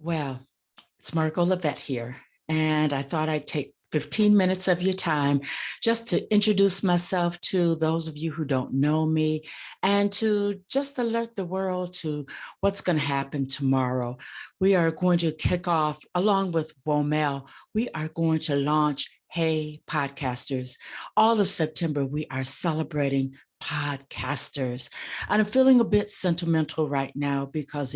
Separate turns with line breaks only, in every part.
Well, it's Margo Lovett here, and I thought I'd take 15 minutes of your time just to introduce myself to those of you who don't know me and to just alert the world to what's going to happen tomorrow. We are going to kick off, along with WOMEL, we are going to launch Hey Podcasters. All of September, we are celebrating podcasters. And I'm feeling a bit sentimental right now because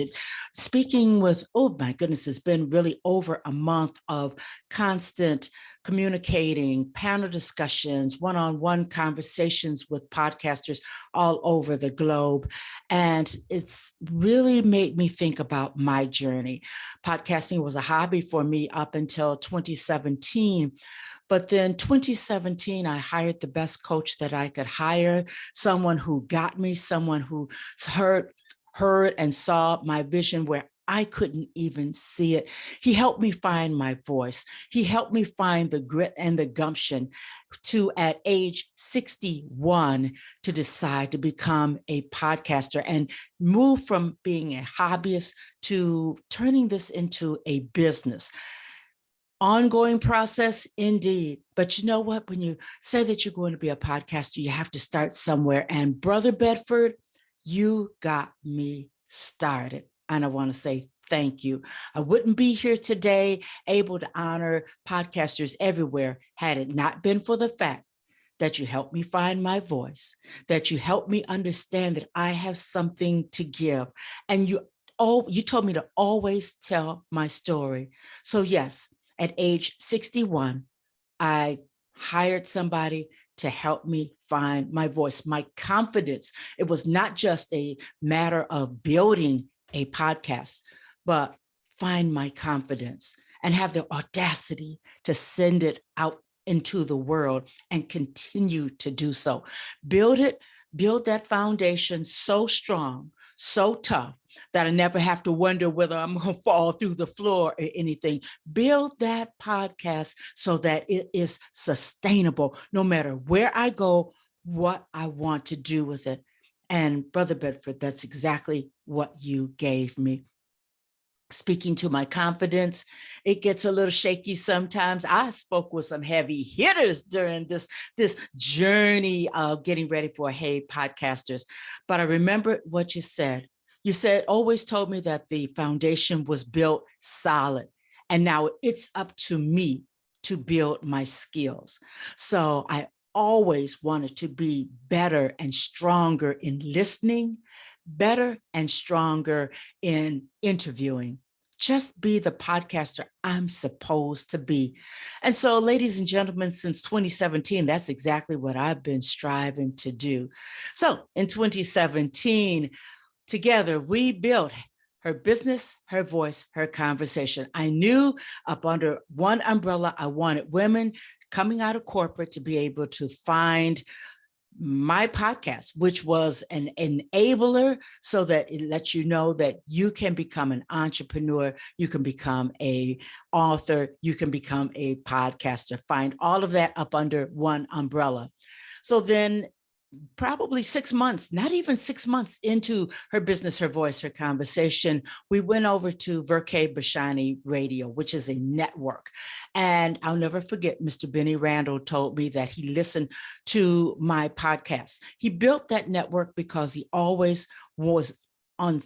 speaking with, oh my goodness, it's been really over a month of constant communicating, panel discussions, one-on-one conversations with podcasters all over the globe. And it's really made me think about my journey. Podcasting was a hobby for me up until 2017. But then 2017, I hired the best coach that I could hire, someone who got me, someone who heard and saw my vision where I couldn't even see it. He helped me find my voice. He helped me find the grit and the gumption to, at age 61, to decide to become a podcaster and move from being a hobbyist to turning this into a business. Ongoing process, indeed. But you know what? When you say that you're going to be a podcaster, you have to start somewhere. And Brother Bedford, you got me started. And I want to say thank you. I wouldn't be here today able to honor podcasters everywhere had it not been for the fact that you helped me find my voice, that you helped me understand that I have something to give. And you told me to always tell my story. So yes, at age 61, I hired somebody to help me find my voice, my confidence. It was not just a matter of building a podcast, but find my confidence and have the audacity to send it out into the world and continue to do so. Build that foundation so strong, so tough, that I never have to wonder whether I'm going to fall through the floor or anything. Build that podcast so that it is sustainable, no matter where I go, what I want to do with it. And Brother Bedford, that's exactly what you gave me. Speaking to my confidence, it gets a little shaky sometimes. I spoke with some heavy hitters during this journey of getting ready for Hey Podcasters. But I remember what you said. You said, always told me that the foundation was built solid. And now it's up to me to build my skills. So I always wanted to be better and stronger in listening, better and stronger in interviewing. Just be the podcaster I'm supposed to be. And so, ladies and gentlemen, since 2017, that's exactly what I've been striving to do. So in 2017, together, we built Her Business, Her Voice, Her Conversation. I knew up under one umbrella, I wanted women coming out of corporate to be able to find my podcast, which was an enabler so that it lets you know that you can become an entrepreneur, you can become an author, you can become a podcaster. Find all of that up under one umbrella. So then probably 6 months, not even 6 months into Her Business, Her Voice, Her Conversation, we went over to Verkay Bashani Radio, which is a network. And I'll never forget, Mr. Benny Randall told me that he listened to my podcast. He built that network because he always was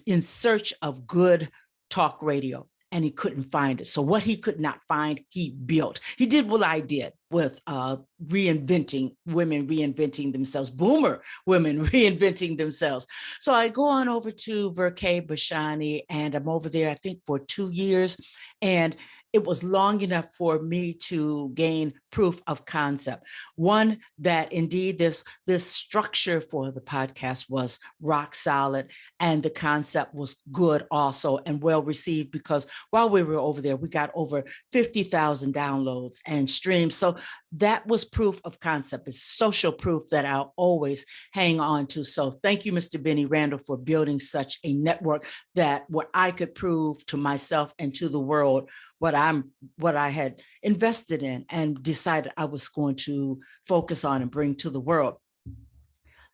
in search of good talk radio, and he couldn't find it. So what he could not find, he built. He did what I did with women reinventing themselves, boomer women reinventing themselves. So I go on over to Verkay Bashani, and I'm over there, I think, for 2 years. And it was long enough for me to gain proof of concept. One, that indeed this structure for the podcast was rock solid, and the concept was good also and well received, because while we were over there, we got over 50,000 downloads and streams. So that was proof of concept. It's social proof that I'll always hang on to. So thank you, Mr. Benny Randall, for building such a network that what I could prove to myself and to the world what I had invested in and decided I was going to focus on and bring to the world.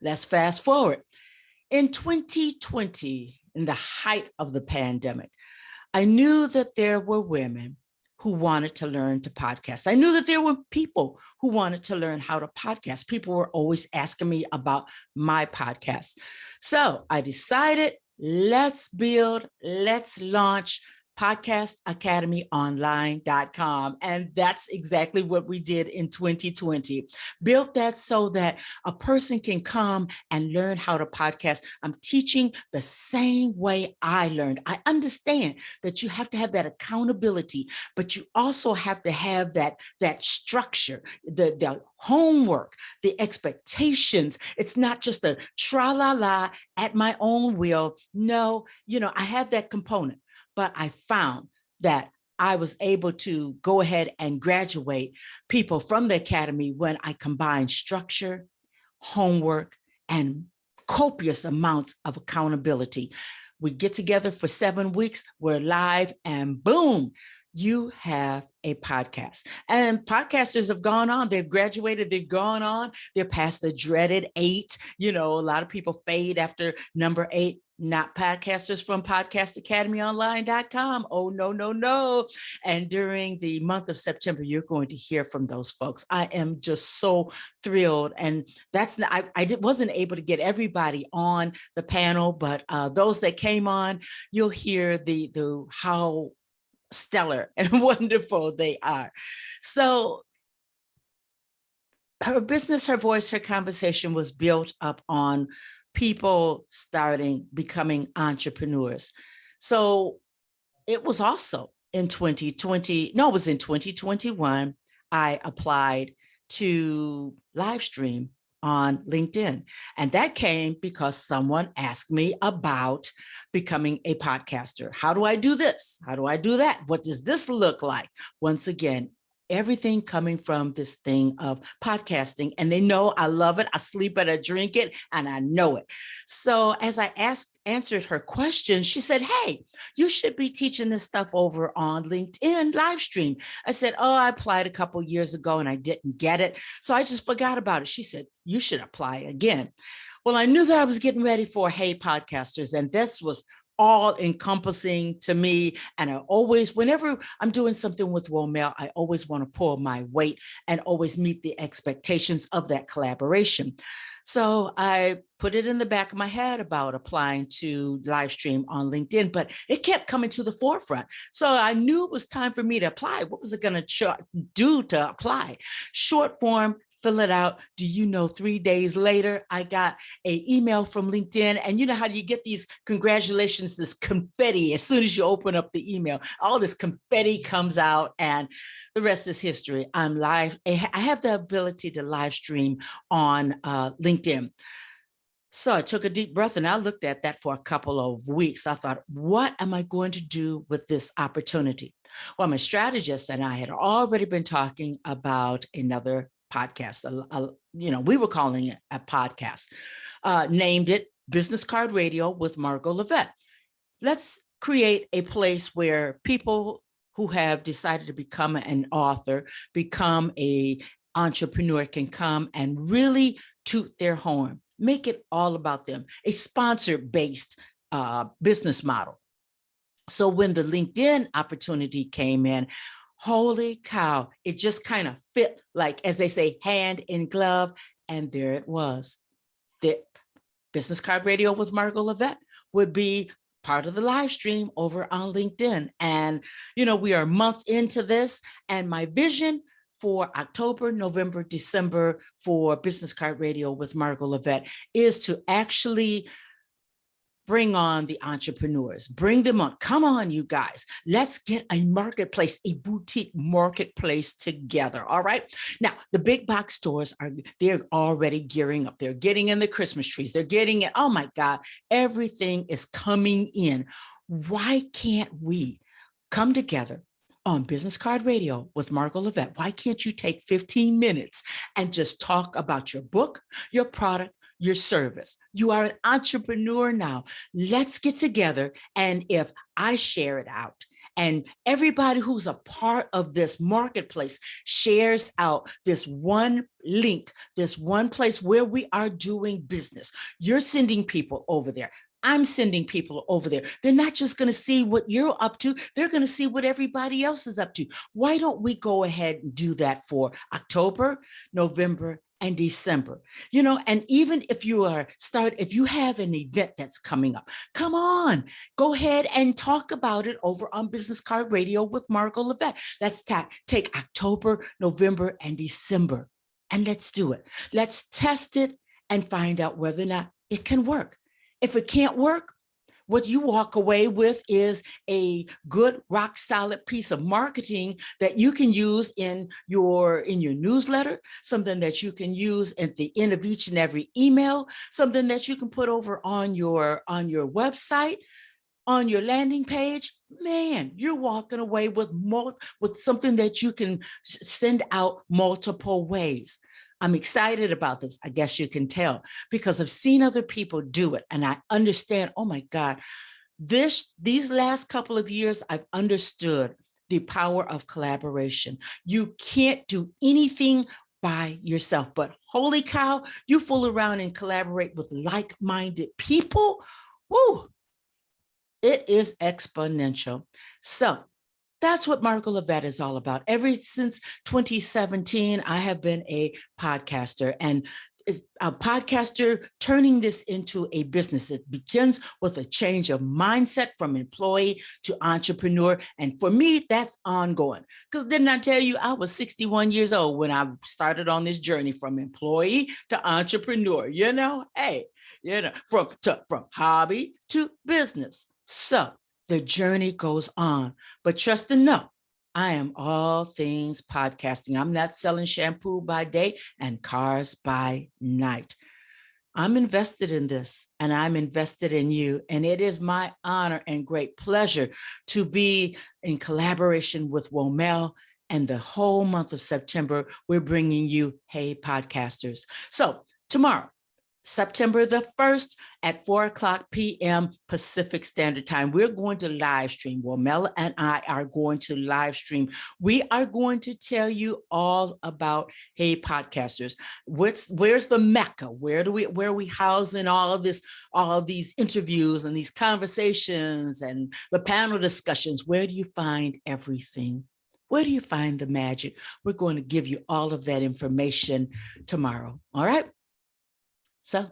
Let's fast forward. In 2020, in the height of the pandemic, I knew that there were women who wanted to learn to podcast. I knew that there were people who wanted to learn how to podcast. People were always asking me about my podcast. So I decided, let's launch podcastacademyonline.com. And that's exactly what we did in 2020. Built that so that a person can come and learn how to podcast. I'm teaching the same way I learned. I understand that you have to have that accountability, but you also have to have that structure, the homework, the expectations. It's not just a tra-la-la at my own will. No, I have that component. But I found that I was able to go ahead and graduate people from the academy when I combined structure, homework, and copious amounts of accountability. We get together for 7 weeks, we're live, and boom, you have a podcast. And podcasters have gone on, they've graduated, they've gone on, they're past the dreaded 8. A lot of people fade after number 8. Not podcasters from podcastacademyonline.com. Oh, no, no, no. And during the month of September, you're going to hear from those folks. I am just so thrilled. And that's not, wasn't able to get everybody on the panel, but those that came on, you'll hear the how stellar and wonderful they are. So her business, her voice, her conversation was built up on people becoming entrepreneurs. So it was also in 2021, I applied to live stream on LinkedIn. And that came because someone asked me about becoming a podcaster. How do I do this? How do I do that? What does this look like? Once again, everything coming from this thing of podcasting. And they know I love it. I sleep it, I drink it, and I know it. So as I answered her question, she said, hey, you should be teaching this stuff over on LinkedIn live stream. I said, oh, I applied a couple years ago and I didn't get it. So I just forgot about it. She said, you should apply again. Well, I knew that I was getting ready for Hey Podcasters, and this was all encompassing to me. And I always, whenever I'm doing something with Womel, I always want to pull my weight and always meet the expectations of that collaboration. So I put it in the back of my head about applying to live stream on LinkedIn, but it kept coming to the forefront. So I knew it was time for me to apply. What was it going to do to apply? Short form, fill it out. Do you know 3 days later, I got an email from LinkedIn, and you know how you get these congratulations, this confetti, as soon as you open up the email, all this confetti comes out, and the rest is history. I'm live. I have the ability to live stream on LinkedIn. So I took a deep breath and I looked at that for a couple of weeks. I thought, what am I going to do with this opportunity? Well, my strategist and I had already been talking about another podcast. We were calling it a podcast, named it Business Card Radio with Margo Lovett. Let's create a place where people who have decided to become an author, become an entrepreneur, can come and really toot their horn, make it all about them, a sponsor-based business model. So when the LinkedIn opportunity came in, holy cow, it just kind of fit, like, as they say, hand in glove. And there it was. The Business Card Radio with Margo Lovett would be part of the live stream over on LinkedIn. And, we are a month into this, and my vision for October, November, December for Business Card Radio with Margo Lovett is to actually bring on the entrepreneurs, bring them on. Come on, you guys. Let's get a marketplace, a boutique marketplace together. All right. Now, the big box stores they're already gearing up. They're getting in the Christmas trees. They're getting it. Oh my God, everything is coming in. Why can't we come together on Business Card Radio with Margo Lovett? Why can't you take 15 minutes and just talk about your book, your product, your service? You are an entrepreneur now. Let's get together. And if I share it out and everybody who's a part of this marketplace shares out this one link, this one place where we are doing business, you're sending people over there. I'm sending people over there. They're not just going to see what you're up to. They're going to see what everybody else is up to. Why don't we go ahead and do that for October, November, and December? And even if you have an event that's coming up, come on, go ahead and talk about it over on Business Card Radio with Margo Lovett. Let's take October, November, and December, and let's do it. Let's test it and find out whether or not it can work. If it can't work, what you walk away with is a good, rock solid piece of marketing that you can use in your newsletter, something that you can use at the end of each and every email, something that you can put over on your website, on your landing page. Man, you're walking away with something that you can send out multiple ways. I'm excited about this. I guess you can tell, because I've seen other people do it, and I understand, oh my God, these last couple of years, I've understood the power of collaboration. You can't do anything by yourself, but holy cow, you fool around and collaborate with like-minded people. Woo, it is exponential. So that's what Margo Lovett is all about. Ever since 2017, I have been a podcaster, and a podcaster turning this into a business. It begins with a change of mindset from employee to entrepreneur. And for me, that's ongoing. Because didn't I tell you I was 61 years old when I started on this journey from employee to entrepreneur, hey, from hobby to business. So the journey goes on, but trust and know, I am all things podcasting. I'm not selling shampoo by day and cars by night. I'm invested in this, and I'm invested in you. And it is my honor and great pleasure to be in collaboration with WOMEL. And the whole month of September, we're bringing you Hey Podcasters. So tomorrow, September the 1st at 4:00 p.m. Pacific Standard Time, we're going to live stream. WOMEL and I are going to live stream. We are going to tell you all about Hey Podcasters. Where's the Mecca? Where are we housing all of these interviews and these conversations and the panel discussions? Where do you find everything? Where do you find the magic? We're going to give you all of that information tomorrow. All right. So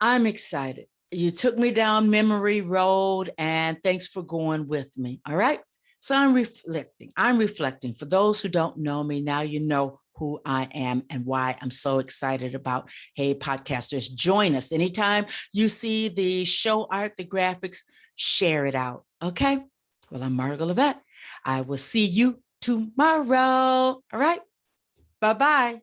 I'm excited. You took me down memory road, and thanks for going with me. All right. So I'm reflecting. For those who don't know me, now you know who I am and why I'm so excited about Hey Podcasters. Join us anytime you see the show art, the graphics, share it out. Okay. Well, I'm Margo Lovett. I will see you tomorrow. All right. Bye-bye.